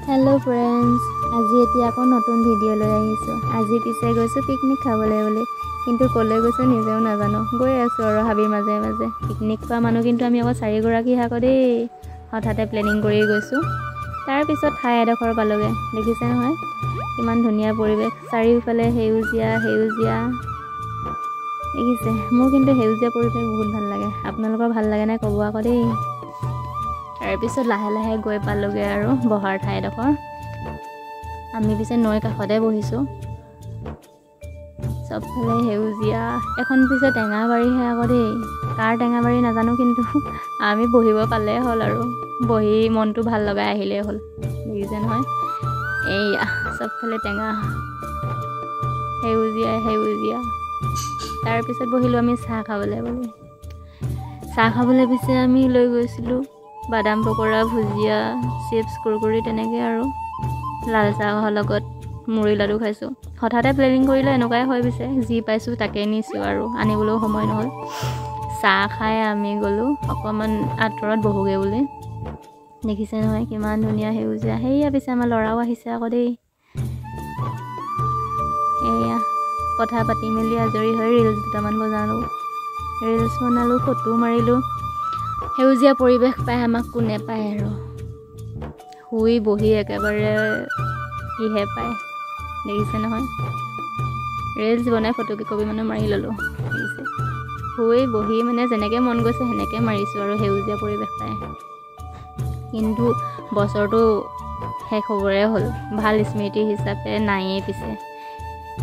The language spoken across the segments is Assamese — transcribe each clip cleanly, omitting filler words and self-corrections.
हेलो फ्रेंड्स, আজি এতিয়া আকৌ নতুন ভিডিও লৈ আহিছো। আজি পিছে গৈছো পিকনিক খাবলৈ বুলি, কিন্তু কলৈ গৈছো নিজেও নাজানো। গৈ আছো আৰু হাবিৰ মাজে মাজে। পিকনিক খোৱা মানুহ কিন্তু আমি আকৌ 4 গৰাকী হাক দেই। হঠাতে প্লেনিং কৰি গৈছো। তাৰ পিছত ঠাই এডখৰ পালোগে। দেখিছে নহয় কিমান ধুনীয়া পৰিৱেশ, চাৰিওফালে সেউজীয়া সেউজীয়া। দেখিছে, মোৰ কিন্তু সেউজীয়া পৰিৱেশ বহুত ভাল লাগে। আপোনালোকৰ ভাল লাগে নাই ক'ব আকৌ দেই। তাৰ পিছত লাহে লাহে গৈ পালোগে আৰু বহাৰ ঠাই এডখৰ। আমি পিছে নৈ কাষতে বহিছো। চবফালে সেউজীয়া। এখন পিছে টেঙাবাৰীহে আকৌ দেই। কাৰ টেঙাবাৰী নাজানো, কিন্তু আমি বহিব পালে হ'ল আৰু বহি মনটো ভাল লগাই আহিলে হ'ল। দেখিছে নহয় এইয়া চবফালে টেঙা, সেউজীয়া সেউজীয়া। তাৰ পিছত বহিলো আমি চাহ খাবলৈ বুলি। চাহ খাবলৈ পিছে আমি লৈ গৈছিলো বাদাম পকৰা, ভুজিয়া, চিপছ, কুৰকুৰি তেনেকৈ আৰু লাল চাহৰ লগত মুড়ি লাডু খাইছোঁ। হঠাতে প্লেনিং কৰিলে এনেকুৱাই হয় পিছে, যি পাইছোঁ তাকে নিছোঁ আৰু আনিবলৈও সময় নহ'ল। চাহ খাই আমি গ'লোঁ অকণমান আঁতৰত বহোগৈ বুলি। দেখিছে নহয় কিমান ধুনীয়া সেউজীয়া। সেয়া পিছে আমাৰ ল'ৰাও আহিছে আকৌ দেই। এয়া কথা পাতি মেলি আজৰি হৈ ৰিলছ দুটামান বনালোঁ। ৰিলছ বনালোঁ, ফটো মাৰিলোঁ। সেউজীয়া পৰিৱেশ পাই আমাক কোনে পায় আৰু। শুই বহি একেবাৰে কিহে পায়। দেখিছে নহয় ৰিলছ বনাই ফটো কপি মানে মাৰি ল'লোঁ। দেখিছে শুই বহি মানে যেনেকৈ মন গৈছে সেনেকৈ মাৰিছোঁ আৰু সেউজীয়া পৰিৱেশ পাই। কিন্তু বছৰটো শেষ হ'বৰে হ'ল, ভাল স্মৃতি হিচাপে নায়েই পিছে।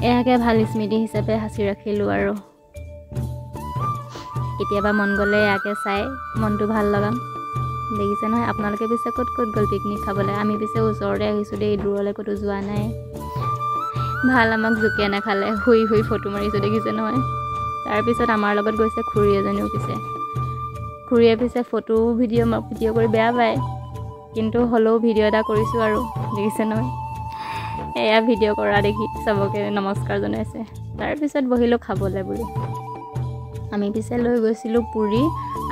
এয়াকে ভাল স্মৃতি হিচাপে সাঁচি ৰাখিলোঁ আৰু কেতিয়াবা মন গ'লে ইয়াকে চাই মনটো ভাল লগাম। দেখিছে নহয় আপোনালোকে পিছে ক'ত ক'ত গ'ল পিকনিক খাবলৈ? আমি পিছে ওচৰতে আহিছোঁ দেই, দূৰলৈ ক'তো যোৱা নাই। ভাল আমাক জোকে নাখালে, শুই শুই ফটো মাৰিছোঁ। দেখিছে নহয় তাৰপিছত আমাৰ লগত গৈছে খুৰী এজনীও। পিছে খুৰীয়ে পিছে ফটো ভিডিঅ' কৰি বেয়া পায়, কিন্তু হ'লেও ভিডিঅ' এটা কৰিছোঁ আৰু। দেখিছে নহয় এয়া ভিডিঅ' কৰা দেখি চবকে নমস্কাৰ জনাইছে। তাৰপিছত বহিলোঁ খাবলৈ বুলি। আমি পিছে লৈ গৈছিলোঁ পুৰি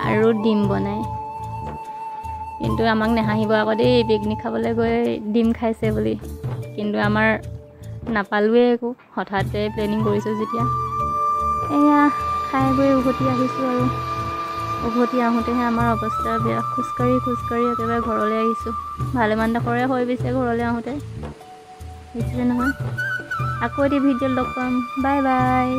আৰু ডিম বনাই, কিন্তু আমাক নাহাঁহিব আকৌ দেই পিকনিক খাবলৈ গৈ ডিম খাইছে বুলি। কিন্তু আমাৰ নাপালোৱে একো, হঠাতে প্লেনিং কৰিছোঁ যেতিয়া। এয়া খাই বৈ উভতি আহিছোঁ আৰু উভতি আহোঁতেহে আমাৰ অৱস্থা বেয়া। খোজকাঢ়ি একেবাৰে ঘৰলৈ আহিছোঁ। ভালেমান ডোখৰে হৈ পিছে ঘৰলৈ আহোঁতে। দেখিছে নহয় আকৌ এটি ভিডিঅ'ত লগ পাম। Bye bye.